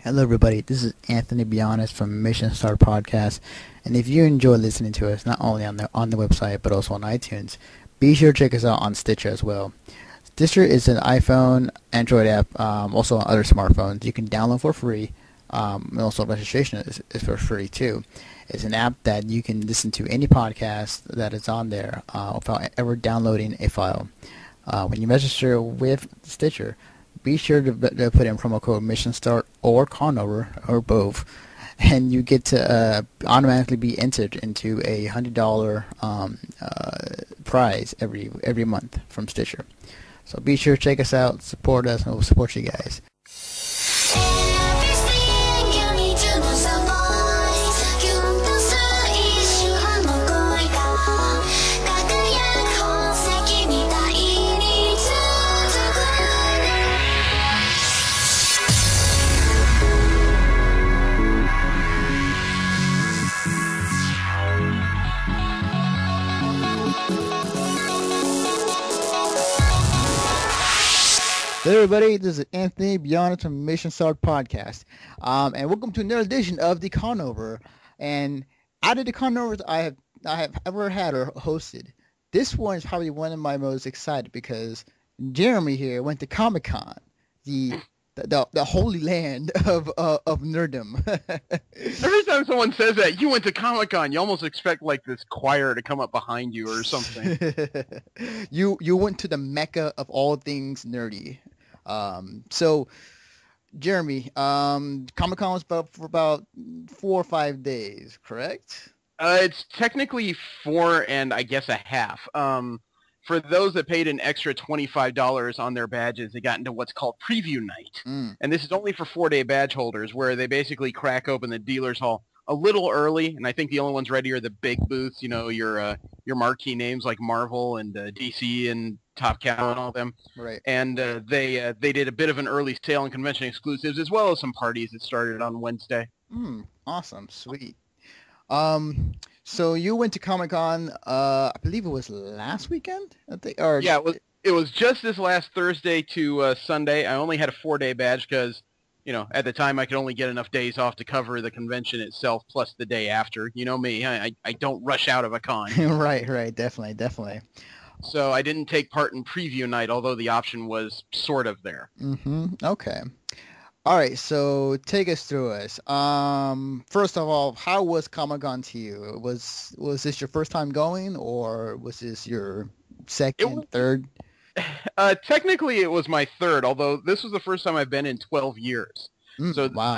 Hello, everybody. This is Anthony Bionis from Mission Start Podcast, and if you enjoy listening to us, not only on the website but also on iTunes, be sure to check us out on Stitcher as well. Stitcher is an iPhone, Android app, also on other smartphones. You can download for free, and also registration is for free too. It's an app that you can listen to any podcast that is on there without ever downloading a file. When you register with Stitcher, be sure to put in promo code Mission Start or Conover or both, and you get to automatically be entered into a $100 prize every month from Stitcher. So be sure to check us out, support us, and we'll support you guys. Hello, everybody. This is Anthony Bionis from Mission Start Podcast, and welcome to another edition of the Conover. And out of the Conovers I have ever had or hosted, this one is probably one of my most excited because Jeremy here went to Comic-Con, the holy land of nerddom. Every time someone says that, you went to Comic-Con, you almost expect like this choir to come up behind you or something. You went to the mecca of all things nerdy. So Jeremy, Comic-Con was for about 4 or 5 days, correct? It's technically 4 and I guess a half. For those that paid an extra $25 on their badges, they got into what's called Preview Night. And this is only for 4-day badge holders, where they basically crack open the dealer's hall a little early, and I think the only ones ready are the big booths, you know, your marquee names like Marvel and DC and Top Cow and all them. Right. And they did a bit of an early sale on convention exclusives, as well as some parties that started on Wednesday. Awesome. Sweet. So you went to Comic-Con, I believe it was last weekend, I think, or yeah, it was just this last Thursday to Sunday. I only had a 4-day badge because, you know, at the time I could only get enough days off to cover the convention itself plus the day after. You know me, I don't rush out of a con. Right, definitely. So I didn't take part in Preview Night, although the option was sort of there. Okay. All right, so take us through us. First of all, how was Comic-Con to you? Was this your first time going, or was this your second, third? Technically, it was my third, although this was the first time I've been in 12 years. So wow.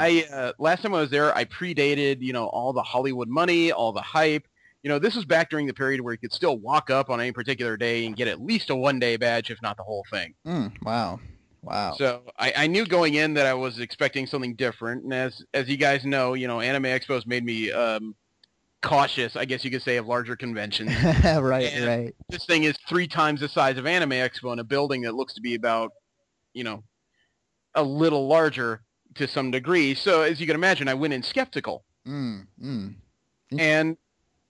Last time I was there, I predated, you know, all the Hollywood money, all the hype. You know, this was back during the period where you could still walk up on any particular day and get at least a 1-day badge, if not the whole thing. Wow. So I knew going in that I was expecting something different, and as you guys know, you know, Anime Expo's made me cautious, I guess you could say, of larger conventions. Right. This thing is 3 times the size of Anime Expo in a building that looks to be about, you know, a little larger to some degree. So as you can imagine, I went in skeptical. And,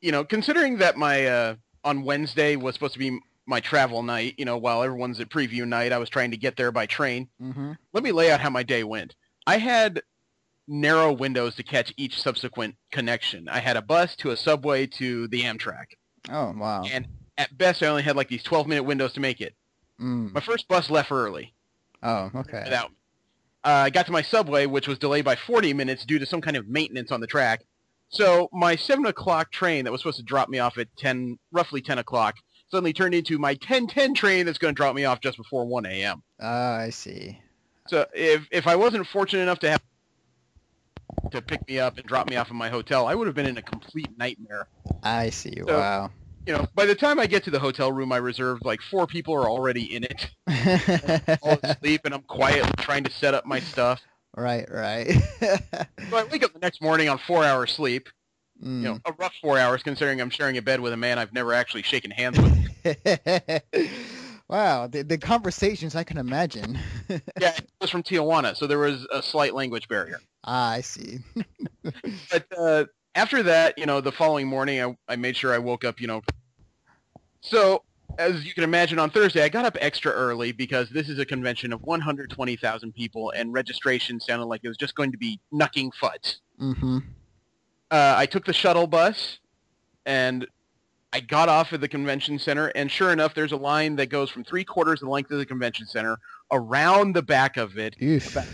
you know, considering that my on Wednesday was supposed to be my travel night, you know, while everyone's at Preview Night, I was trying to get there by train. Let me lay out how my day went. I had narrow windows to catch each subsequent connection. I had a bus to a subway to the Amtrak. Oh, wow. And at best, I only had like these 12-minute windows to make it. My first bus left early. Oh, okay. Without me. I got to my subway, which was delayed by 40 minutes due to some kind of maintenance on the track. So my 7 o'clock train that was supposed to drop me off at roughly 10 o'clock, suddenly turned into my 10:10 train that's going to drop me off just before 1 a.m. I see. So if I wasn't fortunate enough to have to pick me up and drop me off in my hotel, I would have been in a complete nightmare. I see. So, wow. You know, by the time I get to the hotel room I reserved, like 4 people are already in it. All asleep, and I'm quietly trying to set up my stuff. Right. So I wake up the next morning on 4 hours sleep. You know, a rough 4 hours considering I'm sharing a bed with a man I've never actually shaken hands with. Wow, the conversations I can imagine. Yeah, it was from Tijuana, so there was a slight language barrier. I see. But after that, you know, the following morning, I made sure I woke up, you know. So as you can imagine, on Thursday, I got up extra early because this is a convention of 120,000 people, and registration sounded like it was just going to be knucking futs. Mm-hmm. I took the shuttle bus, and I got off at the convention center, and sure enough, there's a line that goes from 3/4 the length of the convention center, around the back of it, about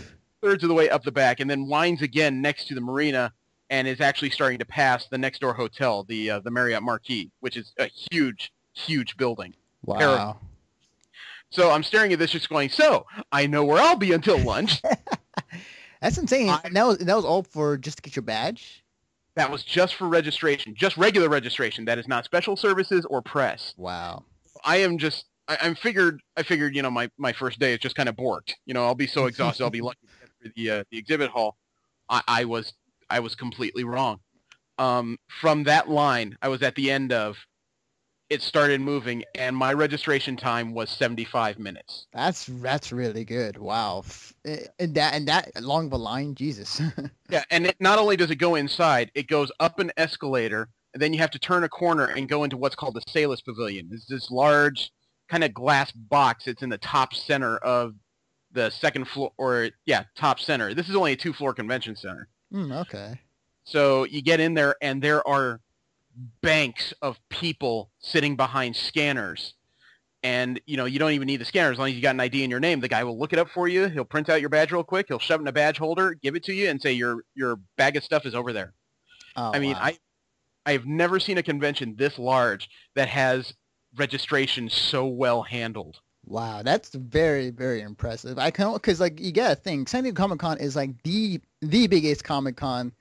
2/3 of the way up the back, and then winds again next to the marina, and is actually starting to pass the next door hotel, the Marriott Marquis, which is a huge, huge building. Wow. So I'm staring at this just going, so I know where I'll be until lunch. That's insane. And that was all for just to get your badge? That was just for registration, just regular registration. That is not special services or press. Wow. I figured, my first day is just kind of borked. I'll be so exhausted. I'll be lucky to get through the exhibit hall. I was completely wrong. From that line, I was at the end of. It started moving, and my registration time was 75 minutes. That's really good. Wow. And that long of a line, Jesus. Yeah, and not only does it go inside, it goes up an escalator, and then you have to turn a corner and go into what's called the Sailors Pavilion. It's this large kind of glass box. It's in the top center of the second floor, top center. This is only a 2-floor convention center. Okay. So you get in there, and there are banks of people sitting behind scanners, and you don't even need the scanner. As long as you got an ID in your name, the guy will look it up for you. He'll print out your badge real quick. He'll shove it in a badge holder, give it to you, and say your bag of stuff is over there. Oh, I mean, wow. I've never seen a convention this large that has registration so well handled. Wow, that's very, very impressive. I can, because you gotta think, San Diego Comic-Con is like the biggest Comic-Con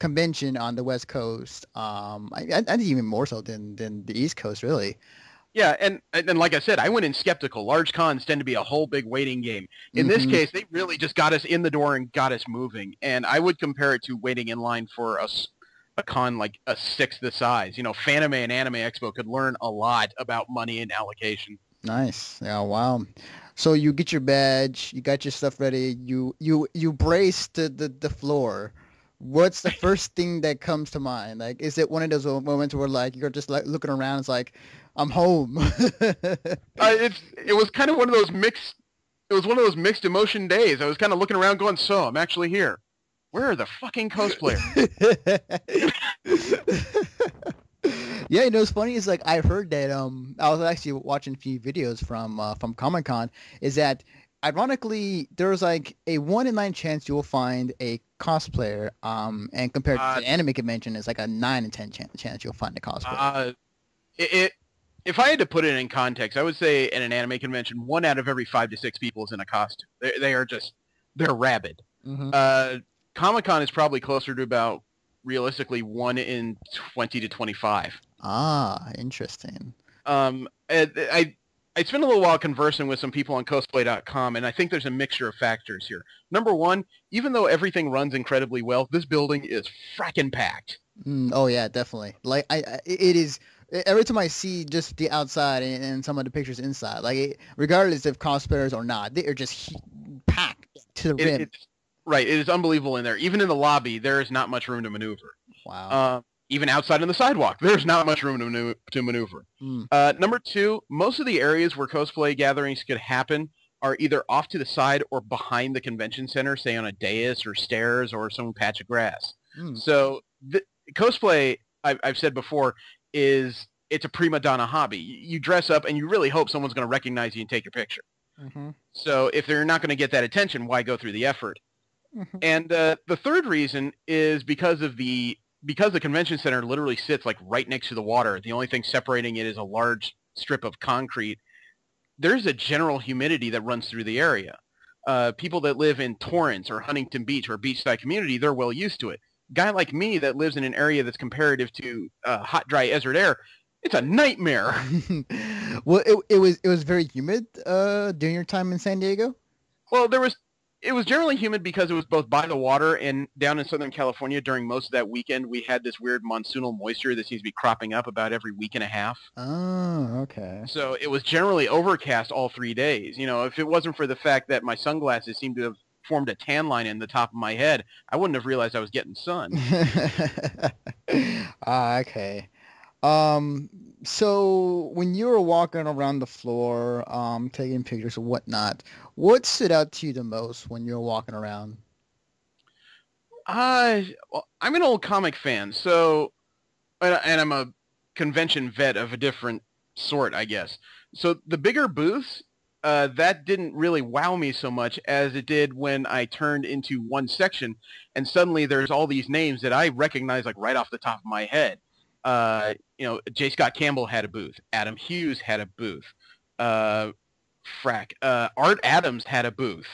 convention on the West Coast. I think even more so than the East Coast, really. Yeah, and like I said, I went in skeptical. Large cons tend to be a whole big waiting game. In this case, they really just got us in the door and got us moving. And I would compare it to waiting in line for a con like a sixth the size. Fanime and Anime Expo could learn a lot about money and allocation. Nice. Yeah, wow. So you get your badge, you got your stuff ready, you brace the floor. What's the first thing that comes to mind? Like, is it one of those moments where you're just looking around, it's like, I'm home? It was kind of one of those mixed. It was one of those mixed emotion days. I was kind of looking around, going, "So I'm actually here. Where are the fucking cosplayers?" Yeah, it's funny. It's I heard that I was actually watching a few videos from Comic-Con. Is that ironically there's a 1 in 9 chance you'll find a cosplayer, and compared to the anime convention, it's a 9 in 10 chance you'll find a cosplayer. If I had to put it in context, I would say at an anime convention, 1 out of every 5 to 6 people is in a costume. They're rabid. Mm-hmm. Comic-Con is probably closer to about, realistically, 1 in 20 to 25. Ah, interesting. I spent a little while conversing with some people on cosplay.com, and I think there's a mixture of factors here. Number one, even though everything runs incredibly well, this building is frackin' packed. Oh yeah, definitely. It is. Every time I see just the outside and some of the pictures inside, regardless if cosplayers or not, they are just packed to the rim. Right, it is unbelievable in there. Even in the lobby, there is not much room to maneuver. Wow. Even outside on the sidewalk, there's not much room to maneuver. Number two, most of the areas where cosplay gatherings could happen are either off to the side or behind the convention center, say on a dais or stairs or some patch of grass. So cosplay, I've said before, it's a prima donna hobby. You dress up and you really hope someone's going to recognize you and take your picture. Mm-hmm. So if they're not going to get that attention, why go through the effort? Mm-hmm. And the third reason is because the convention center literally sits right next to the water. The only thing separating it is a large strip of concrete. There's a general humidity that runs through the area. People that live in Torrance or Huntington Beach or beachside community, they're well used to it. Guy like me that lives in an area that's comparative to hot, dry desert air, it's a nightmare. Well, it was very humid during your time in San Diego? Well, it was generally humid because it was both by the water, and down in Southern California during most of that weekend, we had this weird monsoonal moisture that seems to be cropping up about every week and a half. Oh, okay. So it was generally overcast all 3 days. If it wasn't for the fact that my sunglasses seemed to have formed a tan line in the top of my head, I wouldn't have realized I was getting sun. Okay. So when you were walking around the floor, taking pictures and whatnot, what stood out to you the most when you were walking around? Well, I'm an old comic fan, so and I'm a convention vet of a different sort, I guess. So the bigger booths, that didn't really wow me so much as it did when I turned into one section, and suddenly there's all these names that I recognize like right off the top of my head. J. Scott Campbell had a booth. Adam Hughes had a booth. Uh, Art Adams had a booth.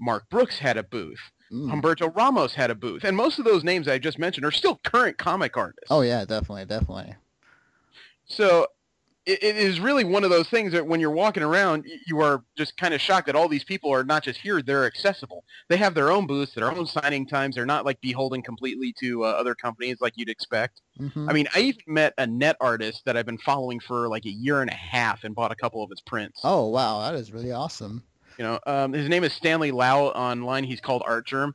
Mark Brooks had a booth. Mm. Humberto Ramos had a booth. And most of those names I just mentioned are still current comic Oh artists. yeah, definitely, definitely. So it is really one of those things that when you're walking around, you are just kind of shocked that all these people are not just here, they're accessible. They have their own booths, their own signing times. They're not like beholden completely to other companies like you'd expect. I Mm-hmm. mean, I even met a net artist that I've been following for like a year and a half and bought a couple of his prints. Oh wow, that is really awesome. His name is Stanley Lau. Online, he's called Art Germ.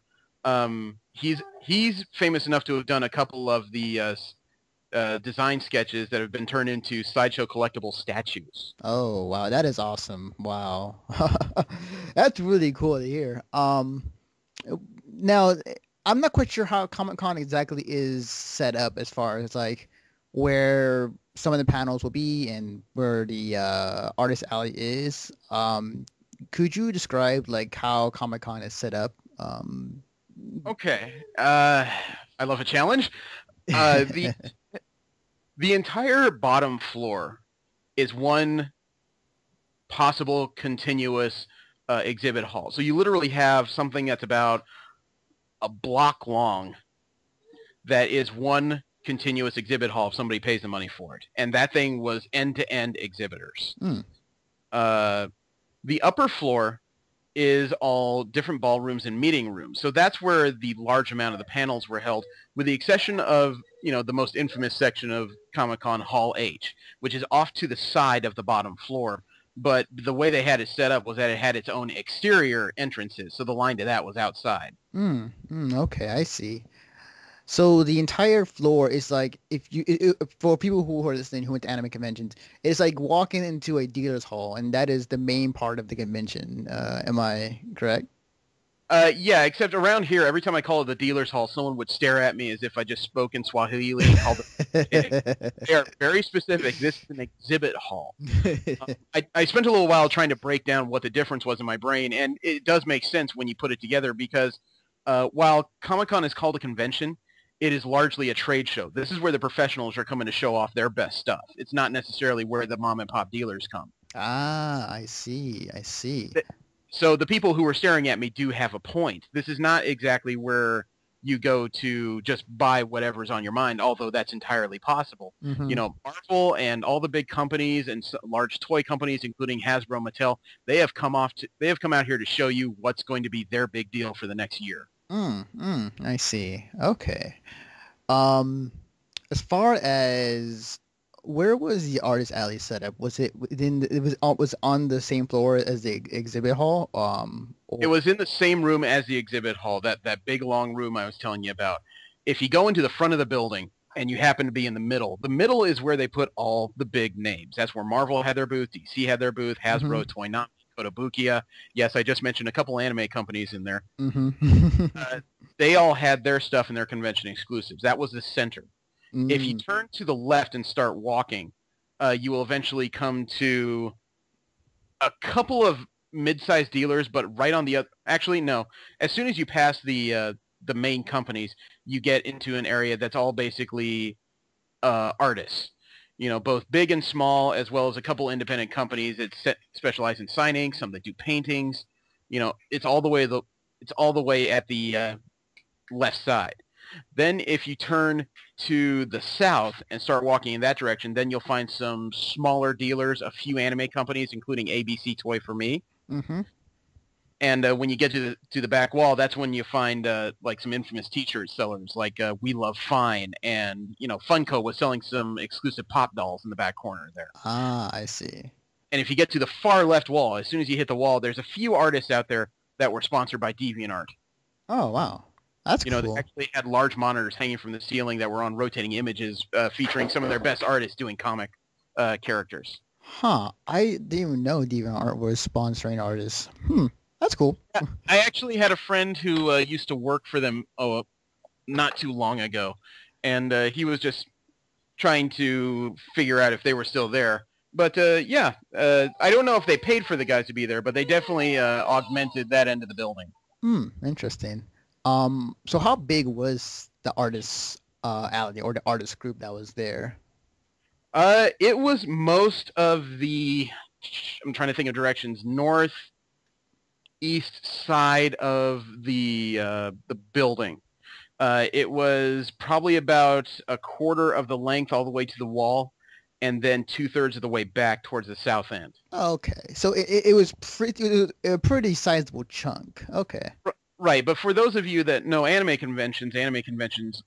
He's famous enough to have done a couple of the design sketches that have been turned into sideshow collectible statues. Oh wow, that is awesome. Wow. That's really cool to hear. Now I'm not quite sure how Comic Con exactly is set up as far as like where some of the panels will be and where the artist alley is. Could you describe like how Comic Con is set up? Okay, I love a challenge. The entire bottom floor is one possible continuous exhibit hall. So you literally have something that's about a block long that is one continuous exhibit hall if somebody pays the money for it. And that thing was end-to-end exhibitors. Hmm. Uh, the upper floor is all different ballrooms and meeting rooms. So that's where the large amount of the panels were held, with the exception of, the most infamous section of Comic-Con, Hall H, which is off to the side of the bottom floor. But the way they had it set up was that it had its own exterior entrances, so the line to that was outside. Okay, I see. So the entire floor is like if for people who are listening who went to anime conventions, it's like walking into a dealer's hall, and that is the main part of the convention. Am I correct? Yeah, except around here, every time I call it the dealer's hall, someone would stare at me as if I just spoke in Swahili and called it. They are very specific. This is an exhibit hall. I spent a little while trying to break down what the difference was in my brain, and it does make sense when you put it together because while Comic-Con is called a convention, it is largely a trade show. This is where the professionals are coming to show off their best stuff. It's not necessarily where the mom and pop dealers come. Ah, I see. I see. So the people who are staring at me do have a point. This is not exactly where you go to just buy whatever's on your mind, although that's entirely possible. Hmm. Marvel and all the big companies and large toy companies, including Hasbro, Mattel, they have come out here to show you what's going to be their big deal for the next year. I see. Okay. Um, as far as where was the artist alley set up? Was it within it was on the same floor as the exhibit hall? It Or was in the same room as the exhibit hall, that big long room I was telling you about. If you go into the front of the building and you happen to be in the middle is where they put all the big names. That's where Marvel had their booth, DC had their booth, hmm Hasbro, Toynami, Kotobukiya. Yes, I just mentioned a couple anime companies in there. hmm Uh, they all had their stuff in their convention exclusives. That was the center. If you mm, turn to the left and start walking, you will eventually come to a couple of mid-sized dealers, but right on the other. Actually, no. As soon as you pass the main companies, you get into an area that's all basically artists. Both big and small, as well as a couple independent companies that specialize in signing, some that do paintings. It's all the way at the left side. Then if you turn to the south and start walking in that direction, then you'll find some smaller dealers, a few anime companies, including ABC Toy for Me. hmm And when you get to the back wall, that's when you find like some infamous T-shirt sellers, like We Love Fine, and Funko was selling some exclusive pop dolls in the back corner there. Ah, I see. And if you get to the far left wall, as soon as you hit the wall, there's a few artists out there that were sponsored by DeviantArt. Oh wow. That's They cool. actually had large monitors hanging from the ceiling that were on rotating images featuring some of their best artists doing comic characters. Huh. I didn't even know DeviantArt was sponsoring artists. That's cool. I actually had a friend who used to work for them not too long ago, and he was just trying to figure out if they were still there. But I don't know if they paid for the guys to be there, but they definitely augmented that end of the building. Interesting. So how big was the artists alley or the artist group that was there? It was most of the, I'm trying to think of directions, northeast side of the building. It was probably about a quarter of the length all the way to the wall, and then 2/3 of the way back towards the south end. Okay, so it was a pretty sizable chunk. Okay. Right, but for those of you that know Anime Conventions,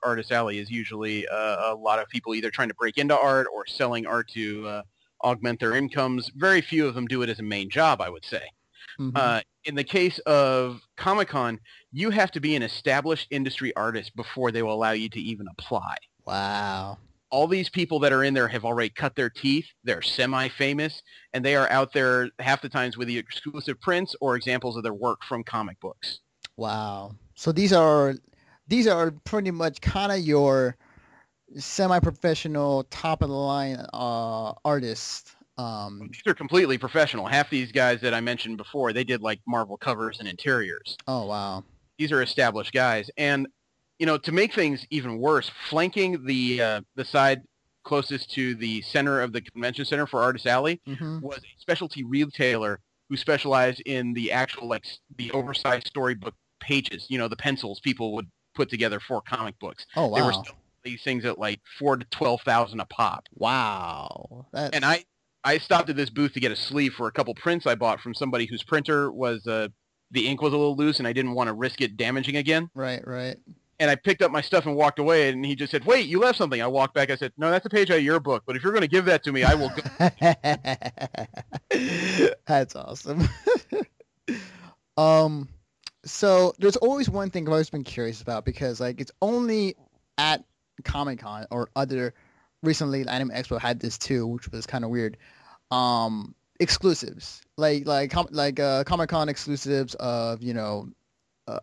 Artist Alley is usually a lot of people either trying to break into art or selling art to augment their incomes. Very few of them do it as a main job, I would say. Mm-hmm. In the case of Comic-Con, you have to be an established industry artist before they will allow you to even apply. Wow. All these people that are in there have already cut their teeth. They're semi-famous, and they are out there half the times with the exclusive prints or examples of their work from comic books. Wow. So these are pretty much kind of your semi-professional, top of the line artists. These are completely professional. Half these guys that I mentioned before, they did like Marvel covers and interiors. Oh wow. These are established guys, and to make things even worse, flanking the side closest to the center of the convention center for Artist Alley was a specialty retailer who specialized in the actual the oversized storybook pages, the pencils people would put together for comic books. Oh wow. They were selling these things at like $4,000 to $12,000 a pop. Wow. And I stopped at this booth to get a sleeve for a couple prints I bought from somebody whose printer was the ink was a little loose and I didn't want to risk it damaging again. Right. And I picked up my stuff and walked away, and he just said, "Wait, you left something." I walked back. I said, "No, that's a page out of your book, but if you're going to give that to me, I will go." That's awesome. So there's always one thing I've always been curious about because it's only at Comic-Con or other recently Anime Expo had this too, which was kind of weird. Exclusives Comic-Con exclusives of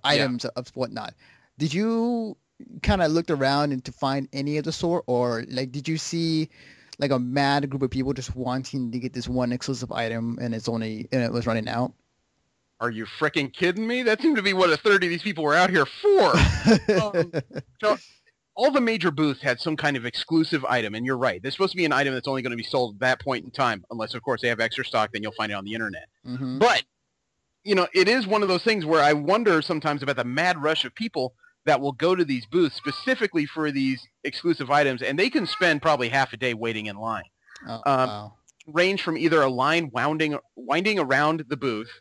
items of whatnot. Did you kind of looked around and to find any of the sort, or did you see a mad group of people just wanting to get this one exclusive item and it was running out? Are you freaking kidding me? That seemed to be what a third of these people were out here for. So all the major booths had some kind of exclusive item, and you're right. There's supposed to be an item that's only going to be sold at that point in time, unless, of course, they have extra stock, then you'll find it on the internet. Mm-hmm. But, it is one of those things where I wonder sometimes about the mad rush of people that will go to these booths specifically for these exclusive items, and they can spend probably half a day waiting in line. Oh, wow. Range from either a line winding around the booth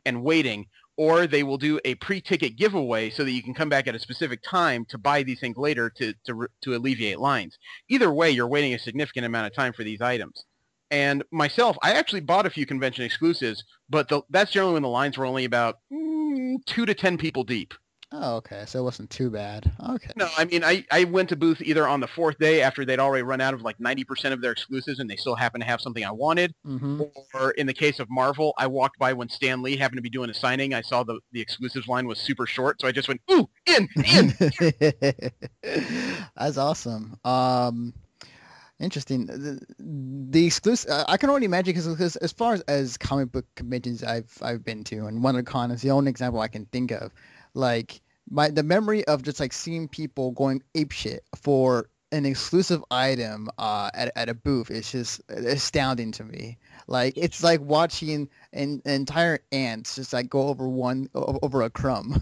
and waiting, or they will do a pre-ticket giveaway so that you can come back at a specific time to buy these things later to alleviate lines. Either way, you're waiting a significant amount of time for these items. And myself, I actually bought a few convention exclusives, but that's generally when the lines were only about 2 to 10 people deep. Oh, okay. So it wasn't too bad. Okay. No, I mean, I went to booth either on the fourth day after they'd already run out of 90% of their exclusives and they still happened to have something I wanted. Mm-hmm. Or in the case of Marvel, I walked by when Stan Lee happened to be doing a signing. I saw the exclusives line was super short, so I just went, ooh, in. That's awesome. Interesting. The exclusive, I can only imagine because as far as comic book conventions I've been to, and WonderCon is the only example I can think of. The memory of just seeing people going apeshit for an exclusive item at a booth is just astounding to me. It's like watching an entire ants just go over a crumb.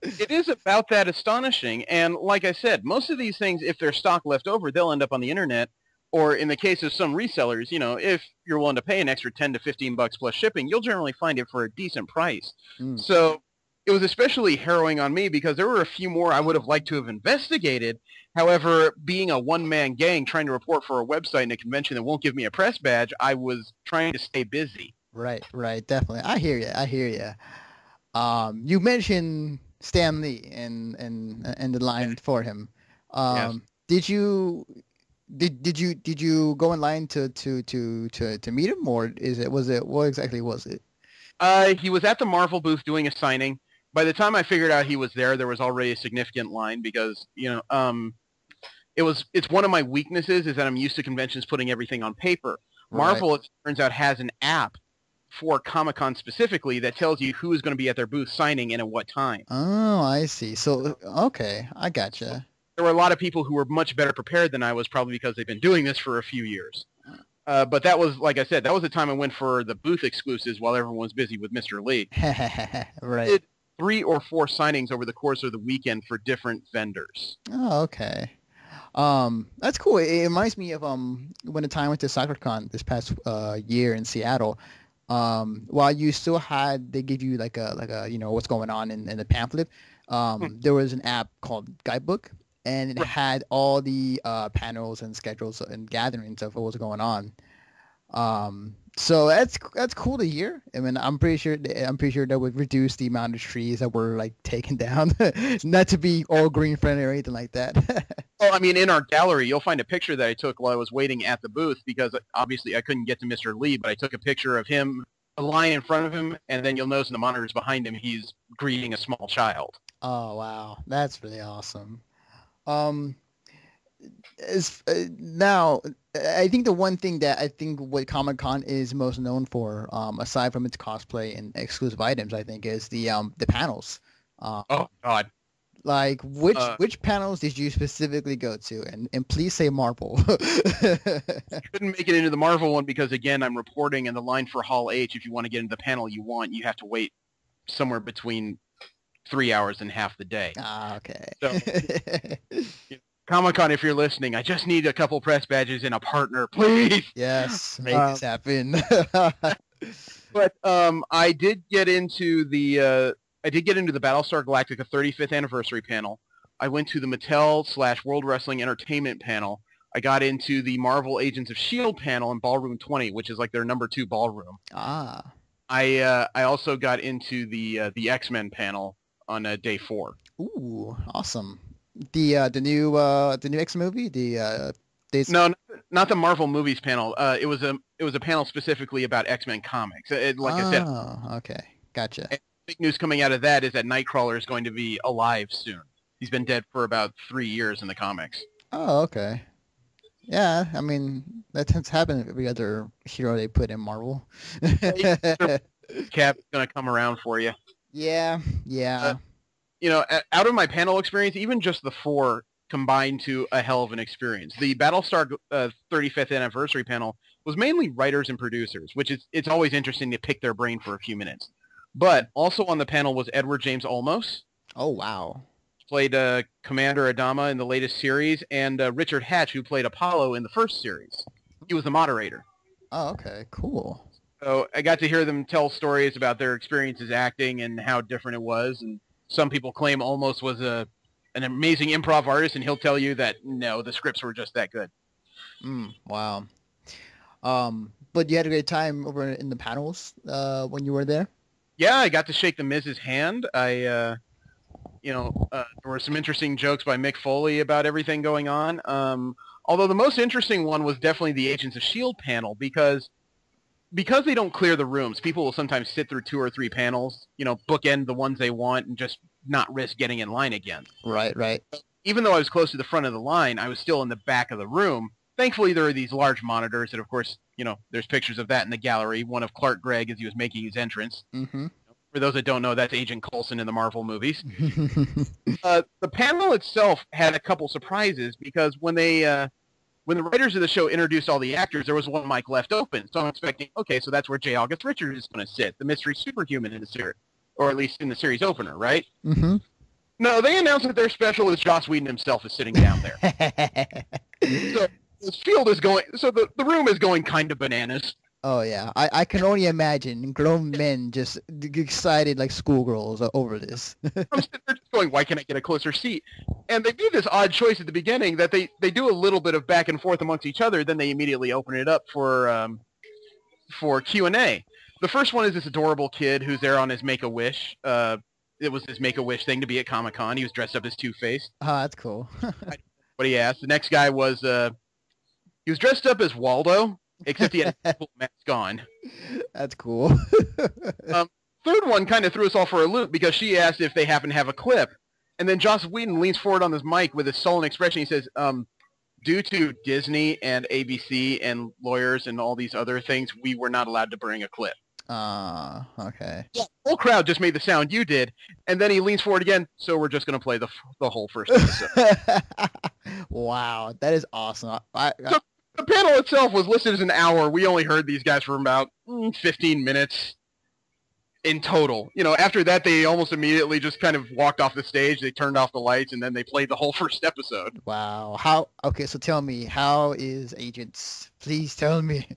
It is about that astonishing, and like I said, most of these things, if there's stock left over, they'll end up on the internet. Or in the case of some resellers, if you're willing to pay an extra $10 to $15 plus shipping, you'll generally find it for a decent price. So it was especially harrowing on me because there were a few more I would have liked to have investigated. However, being a one-man gang trying to report for a website and a convention that won't give me a press badge, I was trying to stay busy. Right, definitely. I hear you. You mentioned Stan Lee and the line for him. Yes. Did you did you go in line to meet him, or was it what exactly was it? He was at the Marvel booth doing a signing. By the time I figured out he was there was already a significant line because, it's one of my weaknesses is that I'm used to conventions putting everything on paper. Right. Marvel, it turns out, has an app for Comic-Con specifically that tells you who is going to be at their booth signing and at what time. Oh, I see. So, okay, I So gotcha. there were a lot of people who were much better prepared than I was, probably because they've been doing this for a few years. But that was, like I said, that was the time I went for the booth exclusives while everyone was busy with Mr. Lee. Right. Did 3 or 4 signings over the course of the weekend for different vendors. Oh, okay. That's cool. It reminds me of when the time I went to SoccerCon this past year in Seattle. While you still had they give you like a what's going on in the pamphlet. There was an app called Guidebook, and it Right. had all the panels and schedules and gatherings of what was going on. So that's cool to hear. I mean, I'm pretty sure that would reduce the amount of trees that were like taken down. Not to be all green friendly or anything like that. Well, I mean, in our gallery, you'll find a picture that I took while I was waiting at the booth because obviously I couldn't get to Mr. Lee, but I took a picture of him, a line in front of him, and then you'll notice in the monitors behind him, he's greeting a small child. Oh wow, that's really awesome. Um, now, I think the one thing that I think what Comic Con is most known for, aside from its cosplay and exclusive items, I think is the panels. Uh, Oh, God. like which Uh, which panels did you specifically go to? And please say Marvel. couldn't make it into the Marvel one because, again, I'm reporting, and the line for Hall H, if you want to get into the panel you want, you have to wait somewhere between 3 hours and half the day. Ah, okay. So, Comic-Con, if you're listening, I just need a couple press badges and a partner, please. Yes, make this happen. But I did get into the Battlestar Galactica 35th anniversary panel. I went to the Mattel / World Wrestling Entertainment panel. I got into the Marvel Agents of Shield panel in Ballroom 20, which is like their #2 ballroom. Ah. I also got into the X-Men panel on day 4. Ooh, awesome. The new X movie, this. No, not the Marvel movies panel. It was a panel specifically about X-Men comics. Like I said, Oh, okay. Gotcha. big news coming out of that is that Nightcrawler is going to be alive soon. He's been dead for about 3 years in the comics. Oh, okay. Yeah, I mean that tends to happen with every other hero they put in Marvel. Cap's going to come around for you. Yeah, yeah. Out of my panel experience, even just the 4 combined to a hell of an experience. The Battlestar 35th anniversary panel was mainly writers and producers, which it's always interesting to pick their brain for a few minutes. But also on the panel was Edward James Olmos, Oh, wow. played Commander Adama in the latest series, and Richard Hatch, who played Apollo in the first series. He was the moderator. Oh, okay. Cool. So I got to hear them tell stories about their experiences acting and how different it was. And some people claim Olmos was an amazing improv artist, and he'll tell you that, no, the scripts were just that good. Wow. But you had a great time over in the panels when you were there? Yeah, I got to shake the Miz's hand. There were some interesting jokes by Mick Foley about everything going on. Although the most interesting one was definitely the Agents of S.H.I.E.L.D. panel because they don't clear the rooms. People will sometimes sit through 2 or 3 panels, bookend the ones they want and just not risk getting in line again. Right, right. Even though I was close to the front of the line, I was still in the back of the room. Thankfully, there are these large monitors that, of course, there's pictures of that in the gallery. One of Clark Gregg as he was making his entrance. Mm-hmm. For those that don't know, that's Agent Coulson in the Marvel movies. The panel itself had a couple surprises because when the writers of the show introduced all the actors, there was one mic left open. So I'm expecting, okay, so that's where J. August Richards is going to sit, the mystery superhuman in the series, or at least in the series opener, right? Mm-hmm. No, they announced that their special is Joss Whedon himself is sitting down there. So the field is going, so the room is going kind of bananas. Oh yeah, I can only imagine grown men just excited like schoolgirls over this. I'm sitting there just going, why can't I get a closer seat? And they do this odd choice at the beginning that they do a little bit of back and forth amongst each other, then they immediately open it up for Q&A. The first one is this adorable kid who's there on his Make-A-Wish it was his Make-A-Wish thing to be at Comic-Con. He was dressed up as Two-Face. Oh, that's cool. What he asked. The next guy was he was dressed up as Waldo, except he had a full mask on. That's cool. Third one kind of threw us all for a loop because she asked if they happen to have a clip. And then Joss Whedon leans forward on his mic with a sullen expression. He says, due to Disney and ABC and lawyers and all these other things, we were not allowed to bring a clip. Okay. The whole crowd just made the sound you did. And then he leans forward again, so we're just going to play the whole first episode. Wow, that is awesome. So the panel itself was listed as an hour. We only heard these guys for about 15 minutes. In total. After that, they almost immediately just kind of walked off the stage. They turned off the lights, and then they played the whole first episode. Wow. Okay, so tell me, how is Agents? Please tell me.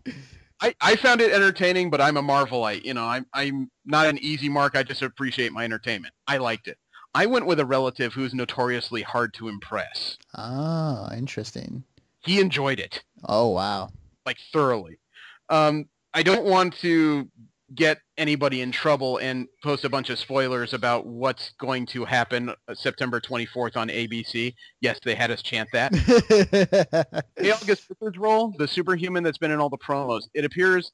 I found it entertaining, but I'm a Marvelite. I'm not an easy mark. I just appreciate my entertainment. I liked it. I went with a relative who's notoriously hard to impress. Oh, interesting. He enjoyed it. Oh, wow. Like, thoroughly. I don't want to get anybody in trouble and post a bunch of spoilers about what's going to happen September 24th on ABC. Yes, they had us chant that. August Richards' role, the superhuman that's been in all the promos, it appears,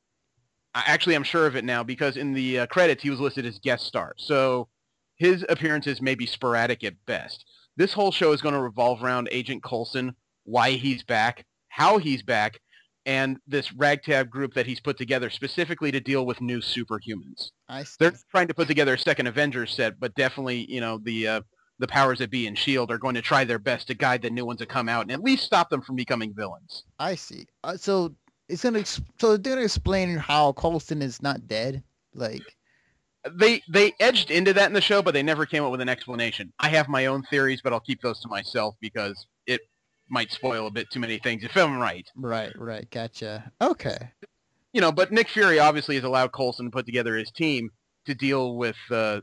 actually I'm sure of it now, because in the credits he was listed as guest star. So his appearances may be sporadic at best. This whole show is going to revolve around Agent Coulson, why he's back, how he's back, and this ragtag group that he's put together specifically to deal with new superhumans. I see. They're trying to put together a second Avengers set, but definitely, the powers that be in S.H.I.E.L.D. are going to try their best to guide the new ones that come out and at least stop them from becoming villains. I see. So they're gonna explain how Coulson is not dead, like. They edged into that in the show, but they never came up with an explanation. I have my own theories, but I'll keep those to myself because it might spoil a bit too many things if I'm right. Right. Gotcha. Okay. But Nick Fury obviously has allowed Coulson to put together his team to deal with, I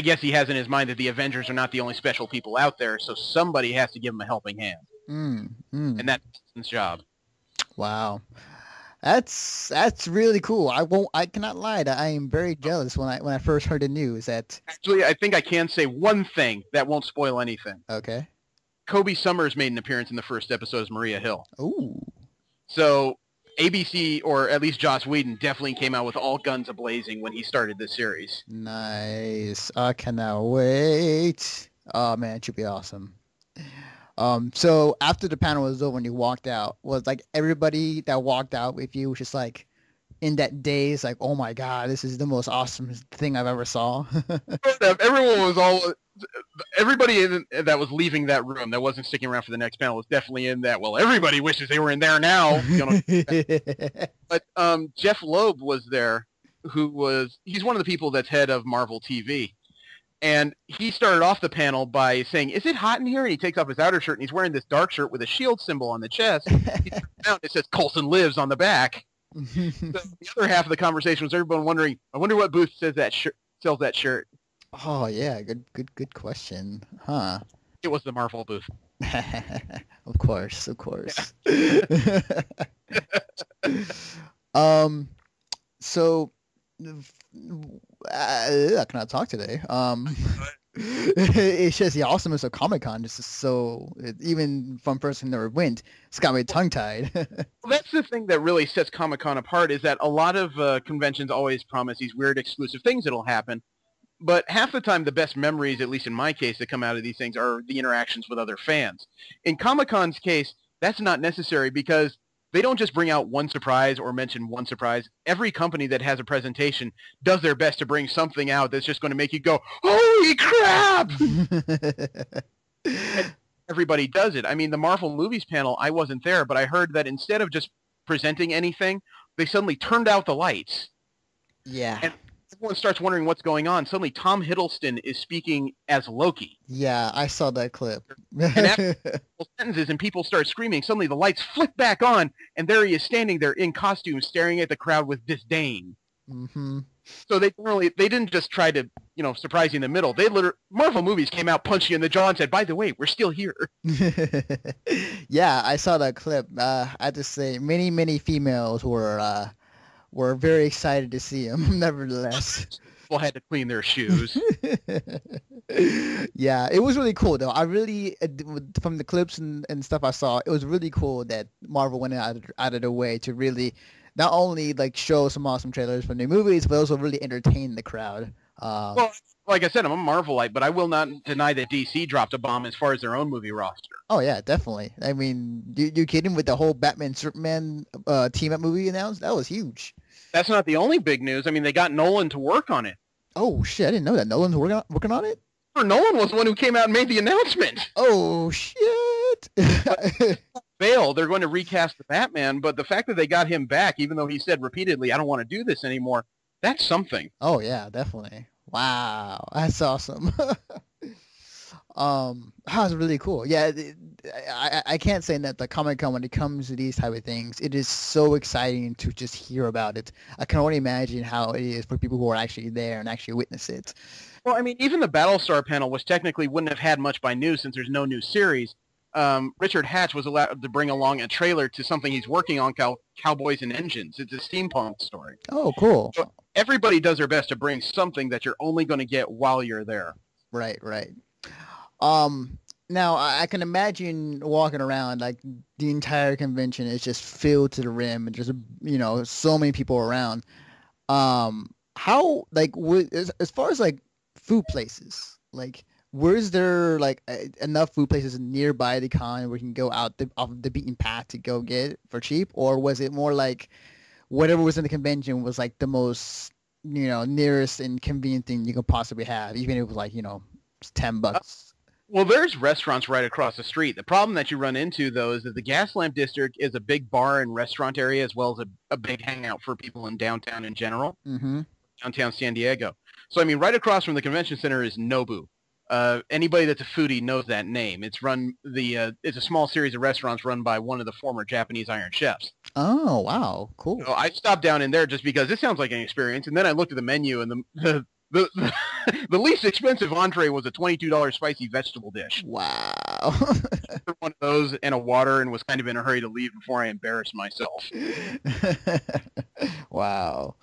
guess he has in his mind that the Avengers are not the only special people out there, so somebody has to give him a helping hand. And that's his job. Wow. That's really cool. I cannot lie that I am very jealous when I first heard the news that. Actually, I think I can say one thing that won't spoil anything. Okay. Kobe Summers made an appearance in the first episode as Maria Hill. Ooh. So ABC, or at least Joss Whedon, definitely came out with all guns a-blazing when he started this series. Nice. I cannot wait. Oh, man, it should be awesome. So after the panel was over and you walked out, was like everybody that walked out with you was just like in that daze, like, oh my God, this is the most awesome thing I've ever saw. Everybody that was leaving that room that wasn't sticking around for the next panel was definitely in that. Well, everybody wishes they were in there now. But Jeff Loeb was there, he's one of the people that's head of Marvel TV. And he started off the panel by saying, "Is it hot in here?" And he takes off his outer shirt and he's wearing this dark shirt with a shield symbol on the chest. He turns around, it says Coulson lives on the back. So the other half of the conversation was everyone wondering, I wonder what booth sells that shirt. Oh yeah, good question. Huh. It was the Marvel booth. Of course. So I cannot talk today. It's just the awesomeness of Comic-Con. This is even from person who never went, it's got me tongue-tied. Well, that's the thing that really sets Comic-Con apart, is that a lot of conventions always promise these weird exclusive things that'll happen. But half the time, the best memories, at least in my case, that come out of these things are the interactions with other fans. In Comic-Con's case, that's not necessary because they don't just bring out one surprise or mention one surprise. Every company that has a presentation does their best to bring something out that's just going to make you go, holy crap! And everybody does it. I mean, the Marvel Movies panel, I wasn't there, but I heard that instead of just presenting anything, they suddenly turned out the lights. Yeah. And everyone starts wondering what's going on. Suddenly, Tom Hiddleston is speaking as Loki. Yeah, I saw that clip. And after sentences and people start screaming, suddenly the lights flick back on, and there he is standing there in costume, staring at the crowd with disdain. Mm-hmm. So they didn't just try to, surprise you in the middle. Marvel Movies came out, punched you in the jaw, and said, "By the way, we're still here." Yeah, I saw that clip. I have to say, many females were very excited to see him. Nevertheless, people had to clean their shoes. Yeah, it was really cool though. I really, from the clips and stuff I saw, it was really cool that Marvel went out of their way to really not only like show some awesome trailers from new movies, but also really entertain the crowd. Well, like I said, I'm a Marvelite, but I will not deny that DC dropped a bomb as far as their own movie roster. Oh yeah, definitely. I mean, you kidding with the whole Batman Superman team up movie announced? That was huge. That's not the only big news. I mean, they got Nolan to work on it. Oh shit, I didn't know that. Nolan's working on it? Nolan was the one who came out and made the announcement. Oh shit. Fail. They're going to recast the Batman, but the fact that they got him back, even though he said repeatedly, I don't want to do this anymore, that's something. Oh yeah, definitely. Wow, that's awesome. That was really cool. Yeah, I can't say that the Comic-Con, when it comes to these type of things, it is so exciting to just hear about it. I can only imagine how it is for people who are actually there and actually witness it. Well, I mean, even the Battlestar panel, which technically wouldn't have had much by news since there's no new series, Richard Hatch was allowed to bring along a trailer to something he's working on called Cowboys and Engines. It's a steampunk story. Oh, cool. So everybody does their best to bring something that you're only going to get while you're there. Right. Now I can imagine walking around, like the entire convention is just filled to the rim and just, so many people around. How, like, as far as like food places, like, where's there like enough food places nearby the con where you can go off the beaten path to go get it for cheap? Or was it more like whatever was in the convention was like the most, nearest and convenient thing you could possibly have, even if it was like, $10? Well, there's restaurants right across the street. The problem that you run into, though, is that the Gaslamp District is a big bar and restaurant area as well as a big hangout for people in downtown in general, downtown San Diego. So, I mean, right across from the convention center is Nobu. Anybody that's a foodie knows that name. It's it's a small series of restaurants run by one of the former Japanese Iron Chefs. Oh, wow. Cool. So I stopped down in there just because this sounds like an experience, and then I looked at the menu, and the least expensive entree was a $22 spicy vegetable dish. Wow. One of those and a water, and was kind of in a hurry to leave before I embarrassed myself. Wow.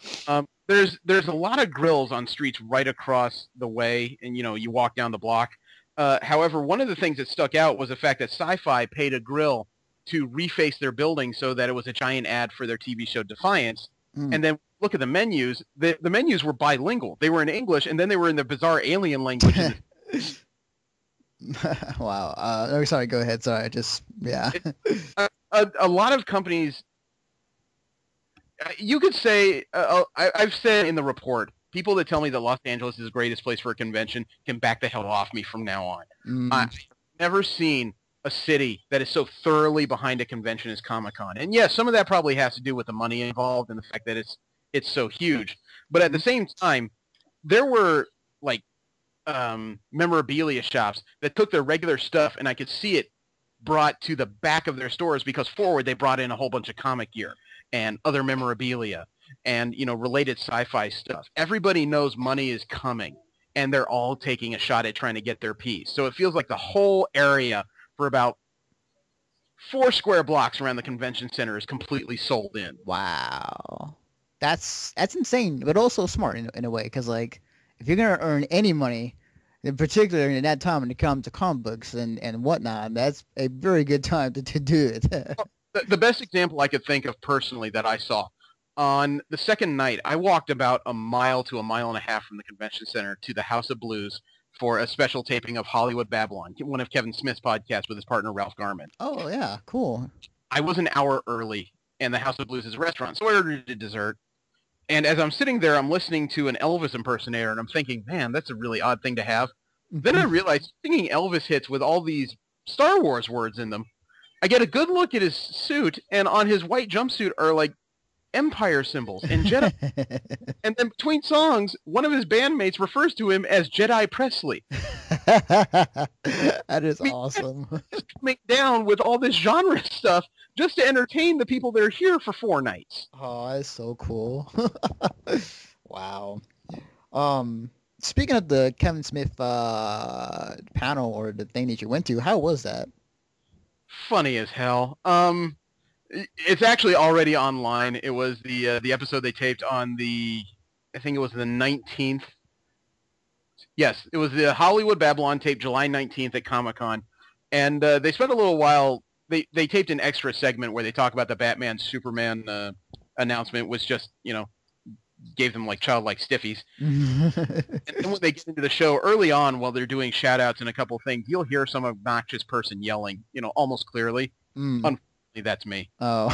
There's a lot of grills on streets right across the way, and you walk down the block. However, one of the things that stuck out was the fact that Sci-Fi paid a grill to reface their building so that it was a giant ad for their TV show Defiance. And then look at the menus. The menus were bilingual. They were in English, and then they were in the bizarre alien languages. Wow. Oh, sorry. Go ahead. Sorry. Yeah. A lot of companies, you could say, I've said in the report, people that tell me that Los Angeles is the greatest place for a convention can back the hell off me from now on. I've never seen a city that is so thoroughly behind a convention as Comic-Con. And yes, some of that probably has to do with the money involved and the fact that it's so huge. But at the same time, there were like memorabilia shops that took their regular stuff, and I could see it brought to the back of their stores because forward they brought in a whole bunch of comic gear and other memorabilia and related sci-fi stuff. Everybody knows money is coming, and they're all taking a shot at trying to get their piece. So it feels like the whole area for about 4 square blocks around the convention center is completely sold in. Wow. That's insane, but also smart in a way, because like if you're gonna earn any money, in particular in that time when it comes to comic books and whatnot, that's a very good time to do it. The best example I could think of personally that I saw, on the second night, I walked about a mile to a mile and a half from the convention center to the House of Blues for a special taping of Hollywood Babylon, one of Kevin Smith's podcasts with his partner Ralph Garman. Oh yeah, cool. I was an hour early, and the House of Blues is a restaurant, so I ordered a dessert. And as I'm sitting there, I'm listening to an Elvis impersonator, and I'm thinking, man, that's a really odd thing to have. Then I realized singing Elvis hits with all these Star Wars words in them. I get a good look at his suit, and on his white jumpsuit are like Empire symbols and Jedi. And then between songs, one of his bandmates refers to him as Jedi Presley. That is awesome. Just coming down with all this genre stuff just to entertain the people that are here for 4 nights. Oh, that's so cool. Wow. Speaking of the Kevin Smith panel or the thing that you went to, how was that? Funny as hell. It's actually already online. It was the episode they taped on I think it was the 19th Yes, it was the Hollywood Babylon tape July 19th at Comic-Con. And they spent a little while, they taped an extra segment where they talk about the Batman Superman announcement, was just, gave them like childlike stiffies. And then when they get into the show early on, while they're doing shout outs and a couple things, you'll hear some obnoxious person yelling, almost clearly. Unfortunately, that's me. Oh.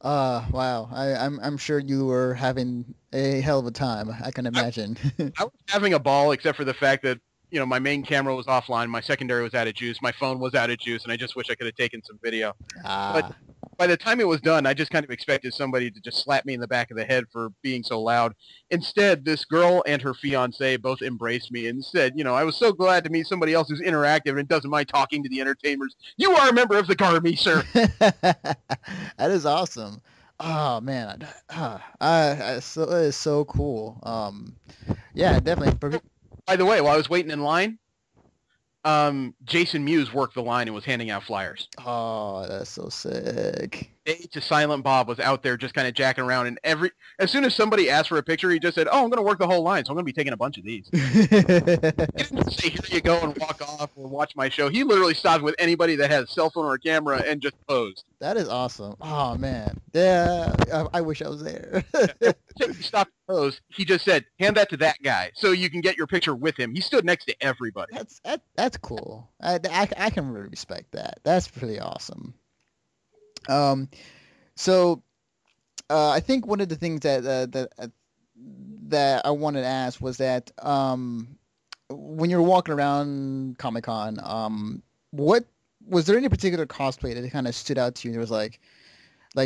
Wow. I'm sure you were having a hell of a time. I can imagine. I was having a ball, except for the fact that, my main camera was offline, my secondary was out of juice, my phone was out of juice, and I just wish I could have taken some video. But by the time it was done, I just kind of expected somebody to just slap me in the back of the head for being so loud. Instead, this girl and her fiance both embraced me and said, I was so glad to meet somebody else who's interactive and doesn't mind talking to the entertainers. You are a member of the Garmy, sir. That is awesome. Oh man, it is so cool. Yeah, definitely. By the way, while I was waiting in line, Jason Mewes worked the line and was handing out flyers. Oh, that's so sick. To Silent Bob was out there just kind of jacking around, and as soon as somebody asked for a picture, he just said, "Oh, I'm going to work the whole line, so I'm going to be taking a bunch of these." He didn't just say, "Here you go," and walk off or watch my show. He literally stopped with anybody that has a cell phone or a camera and just posed. That is awesome. Oh man, yeah, I wish I was there. He stopped and posed. He just said, "Hand that to that guy, so you can get your picture with him." He stood next to everybody. That's cool. I can really respect that. That's pretty awesome. So I think one of the things that I wanted to ask was that when you're walking around Comic-Con, what was there any particular cosplay that kind of stood out to you? There was like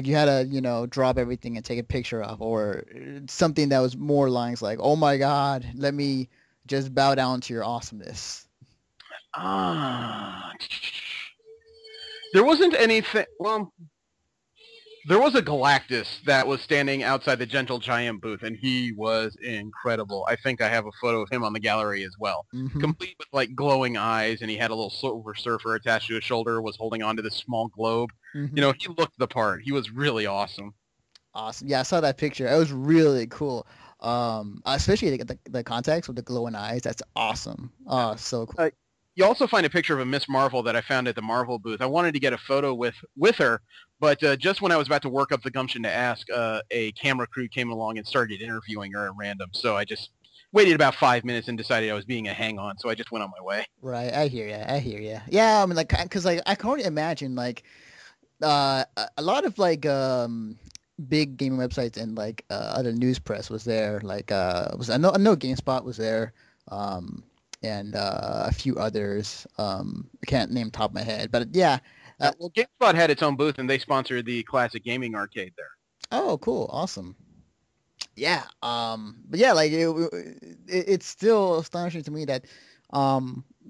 you had to drop everything and take a picture of, or something that was more lines like, "Oh my God, let me just bow down to your awesomeness." There wasn't anything. Well, there was a Galactus that was standing outside the Gentle Giant booth, and he was incredible. I think I have a photo of him on the gallery as well. Mm-hmm. Complete with like glowing eyes, and he had a little Silver Surfer attached to his shoulder, was holding onto this small globe. Mm-hmm. He looked the part. He was really awesome. Awesome. Yeah, I saw that picture. It was really cool. Especially the context with the glowing eyes. That's awesome. Oh, so cool. You also find a picture of a Miss Marvel that I found at the Marvel booth. I wanted to get a photo with her, but just when I was about to work up the gumption to ask, a camera crew came along and started interviewing her at random. So I just waited about 5 minutes and decided I was being a hang-on, so I just went on my way. Right, I hear you. Yeah, I mean, like, because I can only imagine, like, a lot of, like, big gaming websites and, like, other news press was there. Like, I know GameSpot was there. And a few others. I can't name top of my head, but yeah. Well, GameSpot had its own booth, and they sponsored the classic gaming arcade there. Oh, cool, awesome. Yeah, but yeah, like it's still astonishing to me that